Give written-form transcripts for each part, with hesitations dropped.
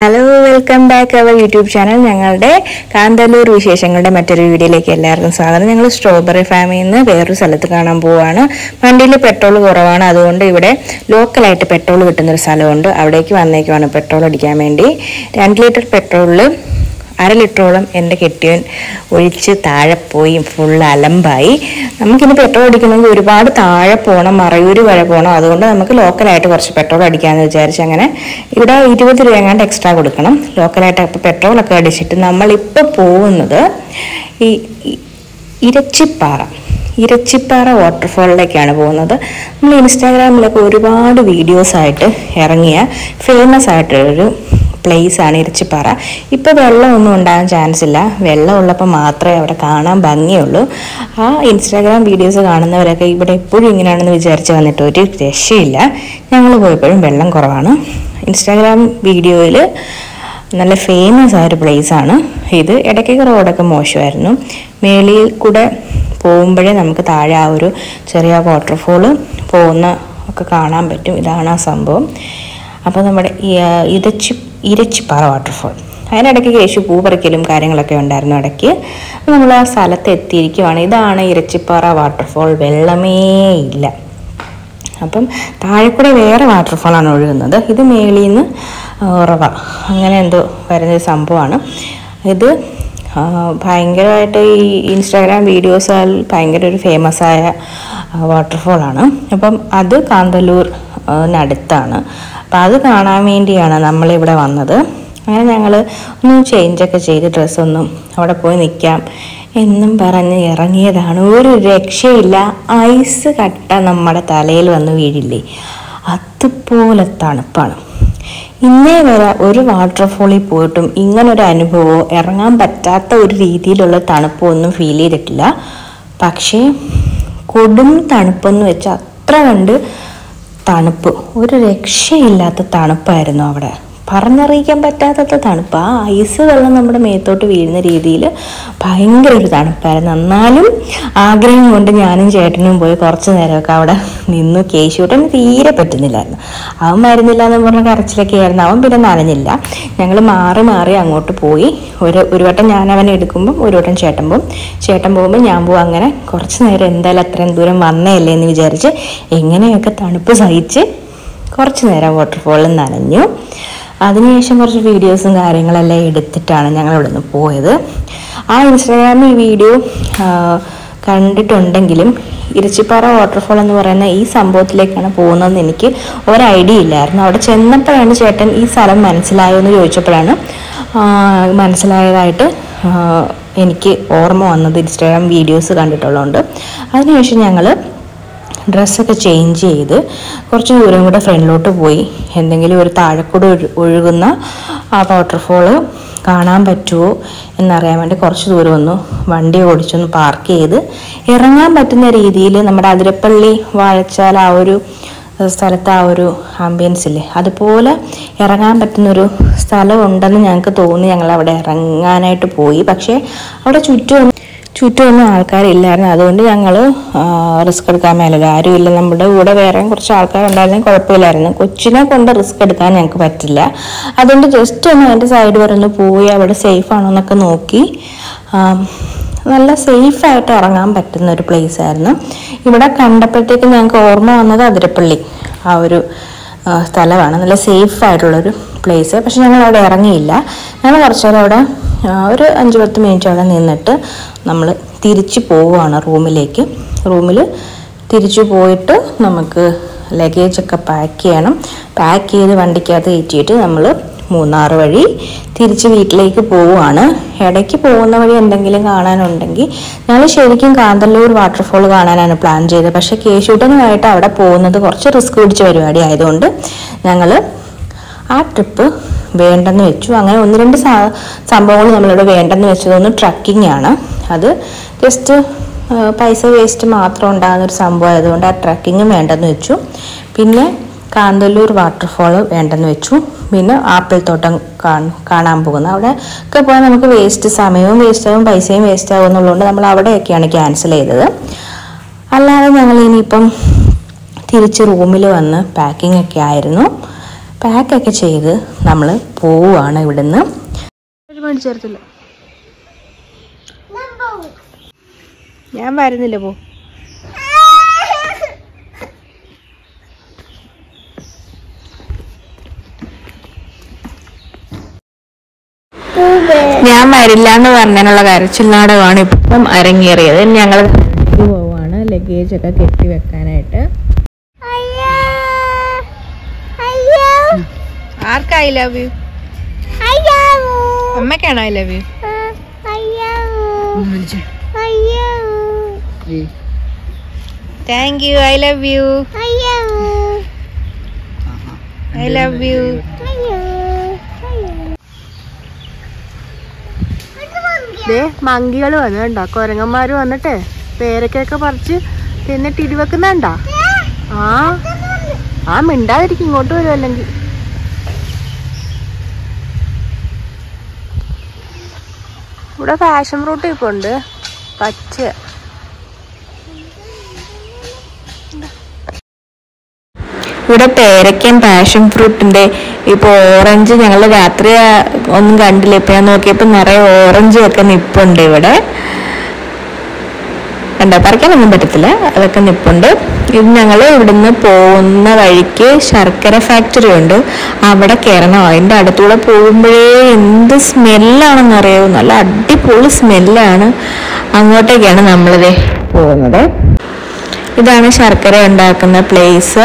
Hello, welcome back our YouTube channel. ഞങ്ങളുടെ കാന്തല്ലൂർ വിശേഷങ്ങളുടെ മറ്റൊരു വീഡിയോയിലേക്ക് എല്ലാവർക്കും സ്വാഗതം. ഞങ്ങൾ സ്ട്രോബെറി ഫാമിൽ നിന്ന് വേറൊരു സ്ഥലത്ത് കാണാൻ പോവുകയാണ്. വണ്ടിയിൽ പെട്രോൾ കുറവാണ്, അതുകൊണ്ട് ഇവിടെ ലോക്കലായിട്ട് പെട്രോൾ കിട്ടുന്നൊരു സ്ഥലമുണ്ട്. അവിടേക്ക് വന്നേക്കുവാണ് പെട്രോൾ അടിക്കാൻ വേണ്ടി. 2 ലിറ്റർ പെട്രോളിൽ 1/2 ലിറ്ററോളം എൻ്റെ കെട്ടിയവൻ ഒഴിച്ച് താഴെ പോയി ഫുൾ അലമ്പായി. നമുക്കിനി പെട്രോൾ അടിക്കണമെങ്കിൽ ഒരുപാട് താഴെ പോകണം, മറയൂർ വരെ പോകണം. അതുകൊണ്ട് നമുക്ക് ലോക്കലായിട്ട് കുറച്ച് പെട്രോൾ അടിക്കാമെന്ന് വിചാരിച്ച് അങ്ങനെ ഇവിടെ 20 രൂപ എങ്ങാണ്ട് എക്സ്ട്രാ കൊടുക്കണം ലോക്കലായിട്ട്. അപ്പോൾ പെട്രോളൊക്കെ അടിച്ചിട്ട് നമ്മളിപ്പോൾ പോകുന്നത് ഈ ഇരച്ചിപ്പാറ വാട്ടർഫാളിലേക്കാണ് പോകുന്നത്. നമ്മൾ ഇൻസ്റ്റാഗ്രാമിലൊക്കെ ഒരുപാട് വീഡിയോസായിട്ട് ഇറങ്ങിയ ഫേമസ് ആയിട്ടൊരു പ്ലേസാണ് ഇരച്ചിപ്പാറ. ഇപ്പോൾ വെള്ളമൊന്നും ഉണ്ടാകാൻ ചാൻസ് ഇല്ല. വെള്ളം ഉള്ളപ്പോൾ മാത്രമേ അവിടെ കാണാൻ ഭംഗിയുള്ളൂ. ആ ഇൻസ്റ്റാഗ്രാം വീഡിയോസ് കാണുന്നവരൊക്കെ ഇവിടെ എപ്പോഴും ഇങ്ങനെയാണെന്ന് വിചാരിച്ച് വന്നിട്ട് ഒരു രക്ഷയില്ല. ഞങ്ങൾ പോയപ്പോഴും വെള്ളം കുറവാണ്. ഇൻസ്റ്റാഗ്രാം വീഡിയോയിൽ നല്ല ഫേമസ് ആയൊരു പ്ലേസാണ് ഇത്. ഇടയ്ക്കൊക്കെ റോഡൊക്കെ മോശമായിരുന്നു. മേളിൽ കൂടെ പോകുമ്പോഴേ നമുക്ക് താഴെ ആ ഒരു ചെറിയ വാട്ടർഫോള് പോകുന്ന ഒക്കെ കാണാൻ പറ്റും. ഇതാണ് ആ സംഭവം. അപ്പോൾ നമ്മുടെ ഇരച്ചിപ്പാറ വാട്ടർഫോൾ, അതിനിടയ്ക്ക് കേശു പൂ പറിക്കലും കാര്യങ്ങളൊക്കെ ഉണ്ടായിരുന്നു ഇടയ്ക്ക്. നമ്മൾ ആ സ്ഥലത്ത് എത്തിയിരിക്കുവാണ്. ഇതാണ് ഇരച്ചിപ്പാറ വാട്ടർഫോൾ. വെള്ളമേ ഇല്ല. അപ്പം താഴെ കൂടെ വേറെ വാട്ടർഫോളാണ് ഒഴുകുന്നത്. ഇത് മേളിൽ നിന്ന് ഉറവ അങ്ങനെ എന്തോ വരുന്നൊരു സംഭവമാണ് ഇത്. ഭയങ്കരമായിട്ട് ഈ ഇൻസ്റ്റാഗ്രാം വീഡിയോസിൽ ഭയങ്കര ഒരു ഫേമസ് ആയ വാട്ടർഫോളാണ്. അപ്പം അത് കാന്തല്ലൂരിനടുത്താണ്. അപ്പം അത് കാണാൻ വേണ്ടിയാണ് നമ്മളിവിടെ വന്നത്. അങ്ങനെ ഞങ്ങൾ ഒന്ന് ചേഞ്ചൊക്കെ ചെയ്ത് ഡ്രസ്സൊന്നും അവിടെ പോയി നിൽക്കാം എന്നും പറഞ്ഞ് ഇറങ്ങിയതാണ്. ഒരു രക്ഷയില്ല. ഐസ് കട്ട നമ്മുടെ തലയിൽ വന്ന് വീഴില്ലേ, അതുപോലെ തണുപ്പാണ്. ഇന്നേ വരെ ഒരു വാട്ടർഫോളിൽ പോയിട്ടും ഇങ്ങനൊരു അനുഭവമോ ഇറങ്ങാൻ പറ്റാത്ത ഒരു രീതിയിലുള്ള തണുപ്പോ ഒന്നും ഫീൽ ചെയ്തിട്ടില്ല. പക്ഷേ കൊടും തണുപ്പെന്ന് വെച്ചാൽ അത്ര കണ്ട് തണുപ്പ്, ഒരു രക്ഷയില്ലാത്ത തണുപ്പായിരുന്നു അവിടെ. പറഞ്ഞറിയിക്കാൻ പറ്റാത്ത തണുപ്പ്. ആ ഐസ് വെള്ളം നമ്മുടെ മേത്തോട്ട് വീഴുന്ന രീതിയിൽ ഭയങ്കര ഒരു തണുപ്പായിരുന്നു. എന്നാലും ആഗ്രഹം കൊണ്ട് ഞാനും ചേട്ടനും പോയി കുറച്ച് നേരമൊക്കെ അവിടെ നിന്നു. കേശൂട്ടന് തീരെ പറ്റുന്നില്ലായിരുന്നു. അവൻ വരുന്നില്ല എന്ന് പറഞ്ഞ കരച്ചിലൊക്കെ ആയിരുന്നു. അവൻ പിന്നെ നനഞ്ഞില്ല. ഞങ്ങൾ മാറി മാറി അങ്ങോട്ട് പോയി. ഒരു വട്ടം ഞാൻ അവനെ എടുക്കുമ്പം ഒരു വട്ടം ചേട്ടൻ പോകുമ്പോൾ ഞാൻ പോകും. അങ്ങനെ കുറച്ച് നേരം എന്തായാലും അത്രയും ദൂരം വന്നേയല്ലേ എന്ന് വിചാരിച്ച് എങ്ങനെയൊക്കെ തണുപ്പ് സഹിച്ച് കുറച്ച് നേരം വാട്ടർഫോളിൽ നനഞ്ഞു. അതിനുശേഷം കുറച്ച് വീഡിയോസും കാര്യങ്ങളെല്ലാം എടുത്തിട്ടാണ് ഞങ്ങൾ ഇവിടെ നിന്ന് പോയത്. ആ ഇൻസ്റ്റാഗ്രാമിൽ ഈ വീഡിയോ കണ്ടിട്ടുണ്ടെങ്കിലും ഇരച്ചിപ്പാറ വാട്ടർഫോൾ എന്ന് പറയുന്ന ഈ സംഭവത്തിലേക്കാണ് പോകുന്നതെന്ന് എനിക്ക് ഒരു ഐഡിയ ഇല്ലായിരുന്നു. അവിടെ ചെന്നപ്പോഴാണ് ചേട്ടൻ ഈ സ്ഥലം മനസ്സിലായോ എന്ന് ചോദിച്ചപ്പോഴാണ് മനസ്സിലായതായിട്ട് എനിക്ക് ഓർമ്മ വന്നത്. ഇൻസ്റ്റാഗ്രാം വീഡിയോസ് കണ്ടിട്ടുള്ളതുകൊണ്ട്. അതിനുശേഷം ഞങ്ങൾ ഡ്രസ്സൊക്കെ ചേഞ്ച് ചെയ്ത് കുറച്ച് ദൂരം കൂടെ ഫ്രണ്ടിലോട്ട് പോയി. എന്തെങ്കിലും ഒരു താഴെക്കൂടെ ഒഴുകുന്ന ആ വാട്ടർഫോള് കാണാൻ പറ്റുമോ എന്നറിയാൻ വേണ്ടി കുറച്ച് ദൂരം ഒന്ന് വണ്ടി ഓടിച്ചൊന്ന് പാർക്ക് ചെയ്ത് ഇറങ്ങാൻ പറ്റുന്ന രീതിയിൽ നമ്മുടെ അതിരപ്പള്ളി വാഴച്ചാൽ ആ ഒരു സ്ഥലത്ത് ആ ഒരു ആംബിയൻസ് ഇല്ലേ, അതുപോലെ ഇറങ്ങാൻ പറ്റുന്നൊരു സ്ഥലമുണ്ടെന്ന് ഞങ്ങൾക്ക് തോന്നി. ഞങ്ങൾ അവിടെ ഇറങ്ങാനായിട്ട് പോയി. പക്ഷേ അവിടെ ചുറ്റുമൊന്നും ആൾക്കാരില്ലായിരുന്നു. അതുകൊണ്ട് ഞങ്ങൾ റിസ്ക് എടുക്കാൻ മേലല്ല. ആരുമില്ല. നമ്മുടെ കൂടെ വേറെ കുറച്ച് ആൾക്കാരുണ്ടായിരുന്നെങ്കിൽ കുഴപ്പമില്ലായിരുന്നു. കൊച്ചിനെ കൊണ്ട് റിസ്ക് എടുക്കാൻ ഞങ്ങൾക്ക് പറ്റില്ല. അതുകൊണ്ട് ജസ്റ്റ് ഒന്ന് അതിൻ്റെ സൈഡ് വരെ ഒന്ന് പോയി അവിടെ സേഫ് ആണോ എന്നൊക്കെ നോക്കി നല്ല സേഫായിട്ട് ഇറങ്ങാൻ പറ്റുന്ന ഒരു പ്ലേസ് ആയിരുന്നു. ഇവിടെ കണ്ടപ്പോഴത്തേക്കും ഞങ്ങൾക്ക് ഓർമ്മ വന്നത് അതിരപ്പള്ളി ആ ഒരു സ്ഥലമാണ്. നല്ല സേഫ് ആയിട്ടുള്ളൊരു പ്ലേസ്. പക്ഷെ ഞങ്ങൾ അവിടെ ഇറങ്ങിയില്ല. ഞങ്ങൾ കുറച്ച് നേരം അവിടെ ഒരു 5-10 മിനിറ്റ് അവിടെ നിന്നിട്ട് നമ്മൾ തിരിച്ച് പോവുകയാണ് റൂമിലേക്ക്. റൂമിൽ തിരിച്ചു പോയിട്ട് നമുക്ക് ലഗേജൊക്കെ പാക്ക് ചെയ്യണം. പാക്ക് ചെയ്ത് വണ്ടിക്കകത്ത് കയറ്റിയിട്ട് നമ്മൾ മൂന്നാർ വഴി തിരിച്ച് വീട്ടിലേക്ക് പോവുകയാണ്. ഇടയ്ക്ക് പോകുന്ന വഴി എന്തെങ്കിലും കാണാനുണ്ടെങ്കിൽ ഞങ്ങൾ ശരിക്കും കാന്തല്ലൂർ വാട്ടർഫോൾ കാണാനാണ് പ്ലാൻ ചെയ്തത്. പക്ഷേ കേശൂട്ടനുമായിട്ട് അവിടെ പോകുന്നത് കുറച്ച് റിസ്ക് പിടിച്ച പരിപാടി ആയതുകൊണ്ട് ഞങ്ങൾ ആ ട്രിപ്പ് വേണ്ടെന്ന് വെച്ചു. അങ്ങനെ 1-2 സംഭവങ്ങൾ നമ്മളിവിടെ വേണ്ടെന്ന് വെച്ചതൊന്ന് ട്രക്കിംഗ് ആണ്. അത് ജസ്റ്റ് പൈസ വേസ്റ്റ് മാത്രം ഉണ്ടാകുന്നൊരു സംഭവം ആയതുകൊണ്ട് ആ ട്രക്കിങ്ങും വേണ്ടെന്ന് വെച്ചു. പിന്നെ കാന്തല്ലൂർ വാട്ടർഫോൾ വേണ്ടെന്ന് വെച്ചു. പിന്നെ ആപ്പിൾ തോട്ടം കാണാൻ പോകുന്നത്. അവിടെ ഒക്കെ പോയാൽ നമുക്ക് സമയവും വേസ്റ്റാകും, പൈസയും വേസ്റ്റ് ആകും എന്നുള്ളതുകൊണ്ട് നമ്മൾ അവിടെയൊക്കെയാണ് ക്യാൻസൽ ചെയ്തത്. അല്ലാതെ ഞങ്ങൾ ഇനിയിപ്പം തിരിച്ച് റൂമിൽ വന്ന് പാക്കിംഗ് ഒക്കെ ആയിരുന്നു. പാക്കൊക്കെ ചെയ്ത് നമ്മൾ പോവുകയാണ് ഇവിടുന്ന്. ചേർത്തില്ല, ഞാൻ വരുന്നില്ല. പോ. ഞാൻ വരില്ല എന്ന് പറഞ്ഞതിനുള്ള കരച്ചിൽ നാടകമാണ് ഇപ്പം അരങ്ങേറിയത്. ഞങ്ങൾ പോവാണ് ലഗേജ് ഒക്കെ കെട്ടി വെക്കാനായിട്ട്. ആർക്കാ ഐ ലവ് യു? അമ്മക്കാണോ I love you? Thank you. I love you. I love you. മങ്കികൾ വന്നു കണ്ടോ, കുരങ്ങന്മാര് വന്നിട്ട് പേരക്കൊക്കെ പറിച്ച് തിന്നിട്ട് ഇടിവെക്കുന്നുണ്ടോ? ആ മിണ്ടാതിരിക്കും, ഇങ്ങോട്ട് വരും. അല്ലെങ്കിൽ ഇവിടെ പാഷൻ ഫ്രൂട്ട് ഇപ്പൊ ഉണ്ട്, പച്ച. ഇവിടെ പേരയ്ക്കൻ പാഷൻ ഫ്രൂട്ടിന്റെ ഇപ്പൊ ഓറഞ്ച് ഞങ്ങൾ രാത്രി ഒന്നും കണ്ടില്ല. ഇപ്പൊ ഞാൻ നോക്കിയപ്പോ നിറയെ ഓറഞ്ചും ഒക്കെ നിപ്പുണ്ട് ഇവിടെ. കണ്ടോ, പറിക്കാനൊന്നും പറ്റത്തില്ല, അതൊക്കെ നിപ്പുണ്ട്. ഇത് ഞങ്ങൾ ഇവിടുന്ന് പോകുന്ന വഴിക്ക് ശർക്കര ഫാക്ടറി ഉണ്ട്, അവിടെ കയറണം. അതിൻ്റെ അടുത്തൂടെ പോകുമ്പോഴേ എന്ത് സ്മെല്ലാണെന്നറിയോ, നല്ല അടിപൊളി സ്മെല്ലാണ്. അങ്ങോട്ടേക്കാണ് നമ്മളിത് പോകുന്നത്. ഇതാണ് ശർക്കര ഉണ്ടാക്കുന്ന പ്ലേസ്.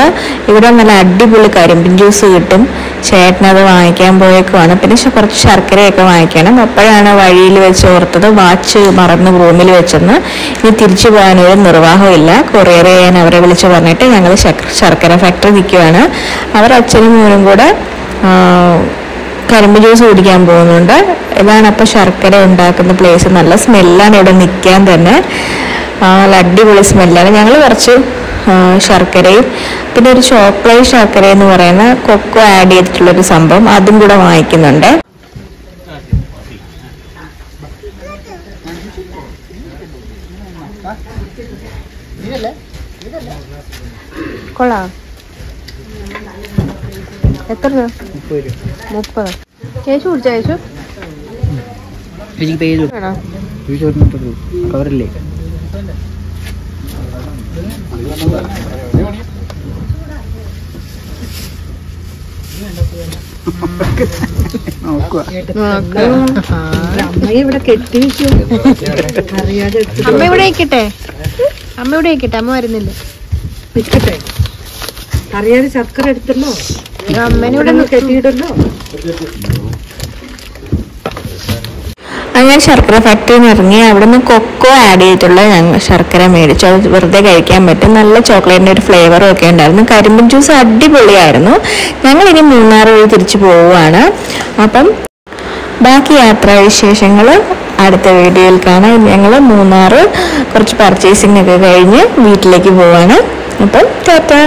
ഇവിടെ നല്ല അടിപൊളി കരിമ്പിൻ ജ്യൂസ് കിട്ടും. ചേട്ടനത് വാങ്ങിക്കാൻ പോയേക്കുവാണ്. പിന്നെ കുറച്ച് ശർക്കരയൊക്കെ വാങ്ങിക്കണം. അപ്പോഴാണ് വഴിയിൽ വെച്ച് ഓർത്തത് വാച്ച് മറന്ന് റൂമിൽ വെച്ചെന്ന്. ഇനി തിരിച്ചു പോകാനൊരു നിർവാഹമില്ല. കൊറിയർ ചെയ്യാൻ അവരെ വിളിച്ച് പറഞ്ഞിട്ട് ഞങ്ങൾ ശർക്കര ഫാക്ടറി നിൽക്കുവാണ്. അവർ അച്ഛനും മോനും കൂടെ കരിമ്പ് ജ്യൂസ് കുടിക്കാൻ പോകുന്നുണ്ട്. ഇതാണ് അപ്പോൾ ശർക്കര ഉണ്ടാക്കുന്ന പ്ലേസ്. നല്ല സ്മെല്ലാണ് ഇവിടെ നിൽക്കാൻ തന്നെ, നല്ല അടിപൊളി സ്മെല്ലാണ്. ഞങ്ങൾ കുറച്ച് ശർക്കരയും പിന്നെ ഒരു ചോക്ലേറ്റ് ശർക്കര എന്ന് പറയുന്ന കൊക്കോ ആഡ് ചെയ്തിട്ടുള്ളൊരു സംഭവം അതും കൂടെ വാങ്ങിക്കുന്നുണ്ട്. കൊള്ളാം. എത്ര രൂപ? 30. ചേച്ചു കുടിച്ചോ? ചേച്ചു കവറില്ലേ? അമ്മ ഇവിടെ കെട്ടി അറിയാതെ. അമ്മ ഇവിടെ നിൽക്കട്ടെ, അമ്മ ഇവിടെ നിൽക്കട്ടെ, അമ്മ വരുന്നില്ല. നിൽക്കട്ടെ, അറിയാതെ ശർക്കര എടുത്തല്ലോ. അമ്മേനെ ഇവിടെ കെട്ടിയിടല്ലോ. അങ്ങനെ ശർക്കര ഫാക്ടറിയിൽ നിന്ന് ഇറങ്ങി അവിടെ നിന്ന് കൊക്കോ ആഡ് ചെയ്തിട്ടുള്ള ഞങ്ങൾ ശർക്കര മേടിച്ചു. അത് വെറുതെ കഴിക്കാൻ പറ്റും. നല്ല ചോക്ലേറ്റിൻ്റെ ഒരു ഫ്ലേവറും ഒക്കെ ഉണ്ടായിരുന്നു. കരിമ്പിൻ ജ്യൂസ് അടിപൊളിയായിരുന്നു. ഞങ്ങളിനി മൂന്നാർ വഴി തിരിച്ചു പോവുകയാണ്. അപ്പം ബാക്കി യാത്രാ വിശേഷങ്ങൾ അടുത്ത വീഡിയോയിൽ കാണാം. ഞങ്ങൾ മൂന്നാർ കുറച്ച് പർച്ചേസിംഗ് ഒക്കെ കഴിഞ്ഞ് വീട്ടിലേക്ക് പോവാണ്. അപ്പം ടാറ്റാ.